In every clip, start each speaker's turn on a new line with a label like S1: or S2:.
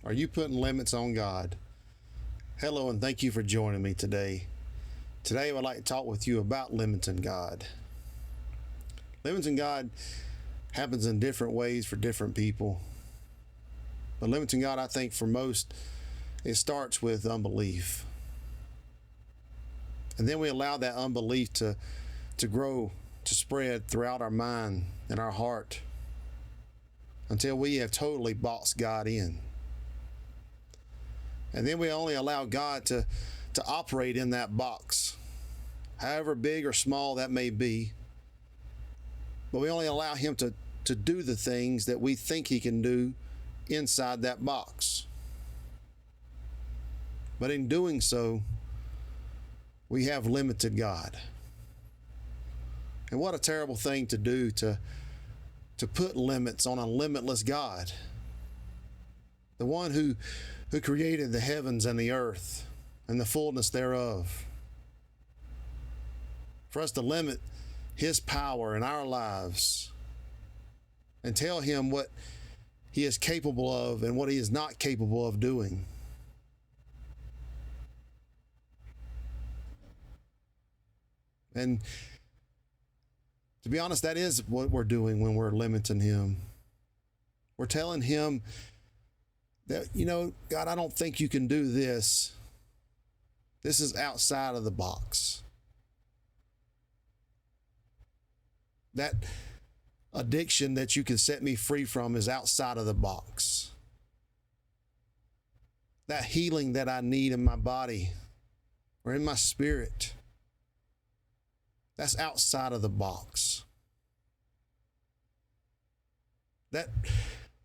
S1: Are you putting limits on God? Hello, and thank you for joining me today. Today, I would like to talk with you about limiting God. Limiting God happens in different ways for different people. But limiting God, I think for most, it starts with unbelief. And then we allow that unbelief to grow, to spread throughout our mind and our heart until we have totally boxed God in. And then we only allow God to operate in that box, however big or small that may be. But we only allow Him to do the things that we think He can do inside that box. But in doing so, we have limited God. And what a terrible thing to do, to put limits on a limitless God. The one who created the heavens and the earth and the fullness thereof. For us to limit His power in our lives and tell Him what He is capable of and what He is not capable of doing. And to be honest, that is what we're doing when we're limiting Him. We're telling Him that, God, I don't think you can do this. This is outside of the box. That addiction that you can set me free from is outside of the box. That healing that I need in my body or in my spirit, that's outside of the box. That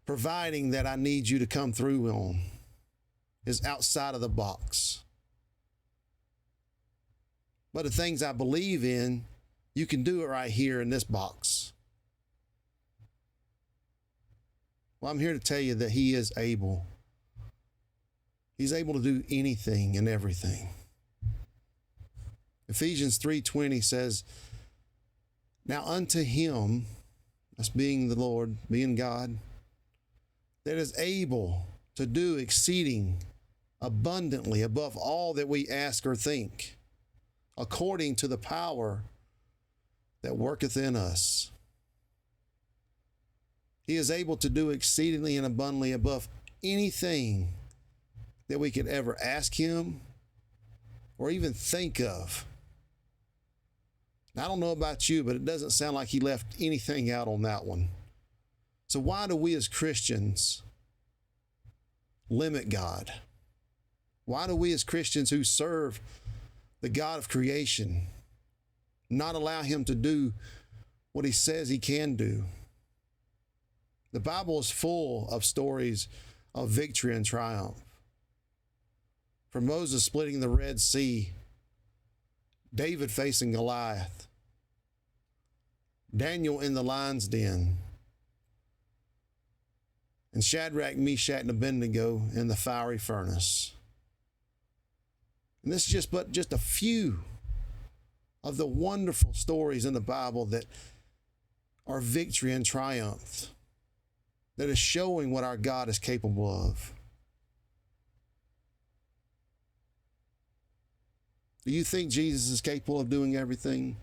S1: providing that I need you to come through on is outside of the box. But the things I believe in, you can do it right here in this box. Well, I'm here to tell you that He is able. He's able to do anything and everything. Ephesians 3:20 says, "Now unto Him," that's being the Lord, being God, "that is able to do exceeding abundantly above all that we ask or think, according to the power that worketh in us." He is able to do exceedingly and abundantly above anything that we could ever ask Him or even think of. Now, I don't know about you, but it doesn't sound like He left anything out on that one. So why do we as Christians limit God? Why do we as Christians who serve the God of creation not allow Him to do what He says He can do? The Bible is full of stories of victory and triumph. From Moses splitting the Red Sea, David facing Goliath, Daniel in the lion's den, and Shadrach, Meshach, and Abednego in the fiery furnace. And this is just a few of the wonderful stories in the Bible that are victory and triumph, that is showing what our God is capable of. Do you think Jesus is capable of doing everything?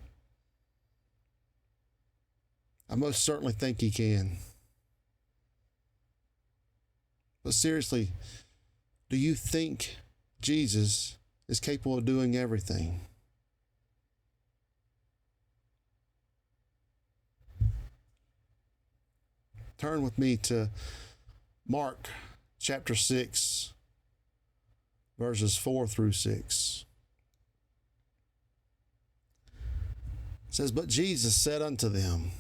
S1: I most certainly think He can. But seriously, do you think Jesus is capable of doing everything? Turn with me to Mark chapter 6, verses 4 through 6. It says, "But Jesus said unto them,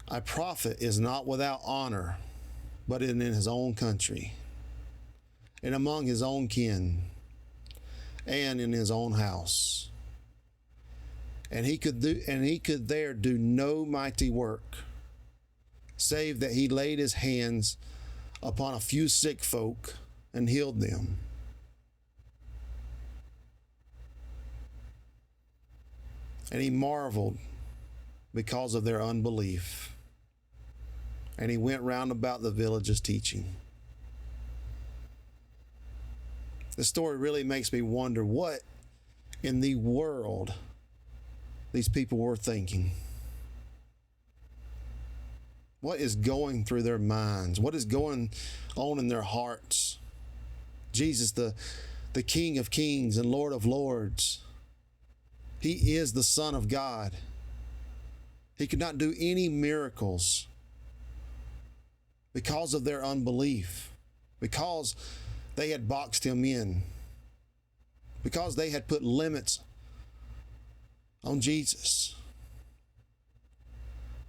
S1: A prophet is not without honor, but in his own country, and among his own kin, and in his own house. And he could there do no mighty work, save that he laid his hands upon a few sick folk and healed them. And he marveled because of their unbelief. And he went round about the villages teaching." This story really makes me wonder what in the world these people were thinking. What is going through their minds? What is going on in their hearts? Jesus, the King of Kings and Lord of Lords, he is the Son of God. He could not do any miracles because of their unbelief, because they had boxed him in, because they had put limits on Jesus.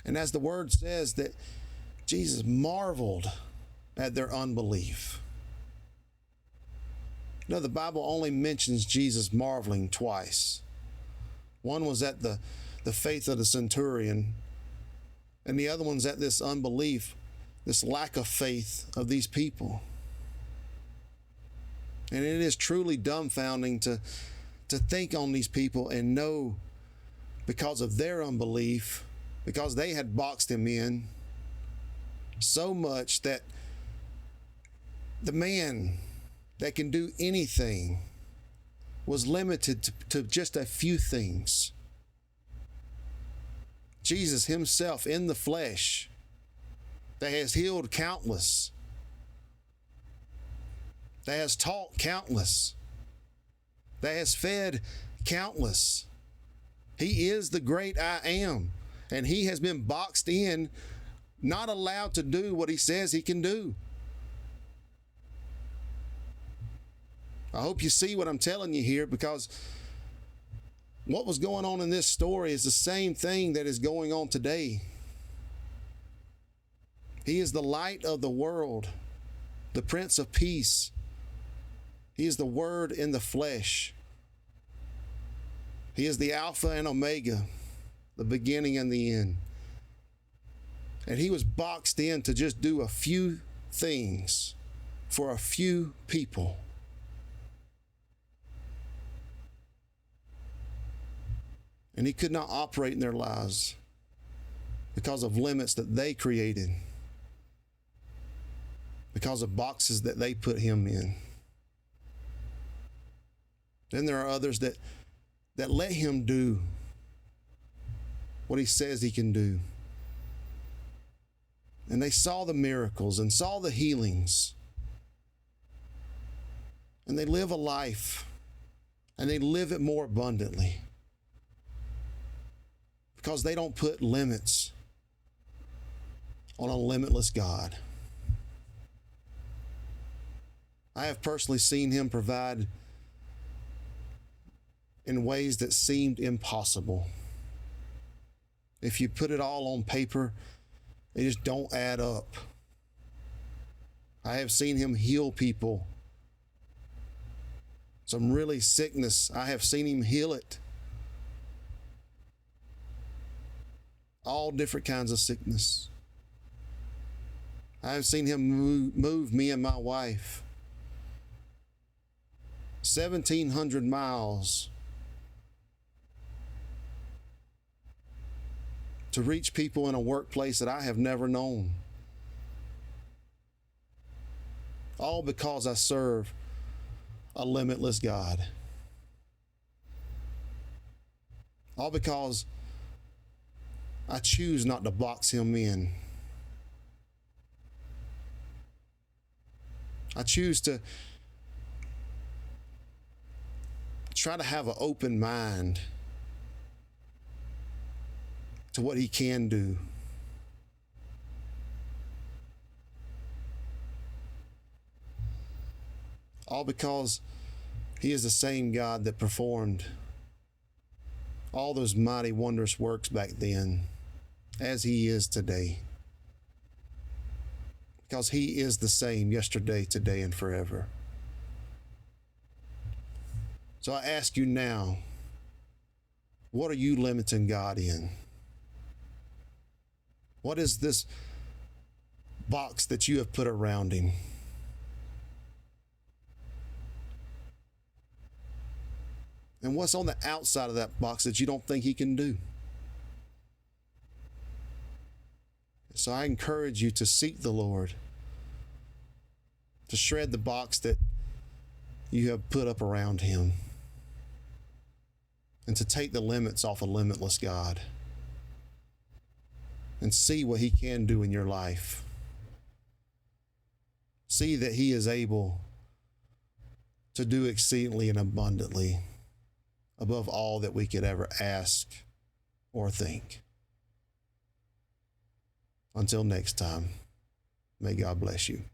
S1: And as the word says, that Jesus marveled at their unbelief. You know, the Bible only mentions Jesus marveling twice. One was at the faith of the centurion, and the other one's at this unbelief, this lack of faith of these people. And it is truly dumbfounding to think on these people and know, because of their unbelief, because they had boxed him in so much, that the man that can do anything was limited to just a few things. Jesus himself in the flesh, that has healed countless, that has taught countless, that has fed countless. He is the great I am, and he has been boxed in, not allowed to do what he says he can do. I hope you see what I'm telling you here, because what was going on in this story is the same thing that is going on today. He is the light of the world, the Prince of Peace. He is the Word in the flesh. He is the Alpha and Omega, the beginning and the end. And he was boxed in to just do a few things for a few people. And he could not operate in their lives because of limits that they created, because of boxes that they put him in. Then there are others that let him do what he says he can do. And they saw the miracles and saw the healings. And they live a life, and they live it more abundantly, because they don't put limits on a limitless God. I have personally seen him provide in ways that seemed impossible. If you put it all on paper, they just don't add up. I have seen him heal people. Some really sickness, I have seen him heal it. All different kinds of sickness. I have seen him move me and my wife 1,700 miles to reach people in a workplace that I have never known. All because I serve a limitless God. All because I choose not to box him in. I choose to try to have an open mind to what he can do. All because he is the same God that performed all those mighty, wondrous works back then, as he is today. Because he is the same yesterday, today, and forever. So I ask you now, what are you limiting God in? What is this box that you have put around him? And what's on the outside of that box that you don't think he can do? So I encourage you to seek the Lord, to shred the box that you have put up around him, and to take the limits off a limitless God and see what he can do in your life. See that he is able to do exceedingly and abundantly above all that we could ever ask or think. Until next time, may God bless you.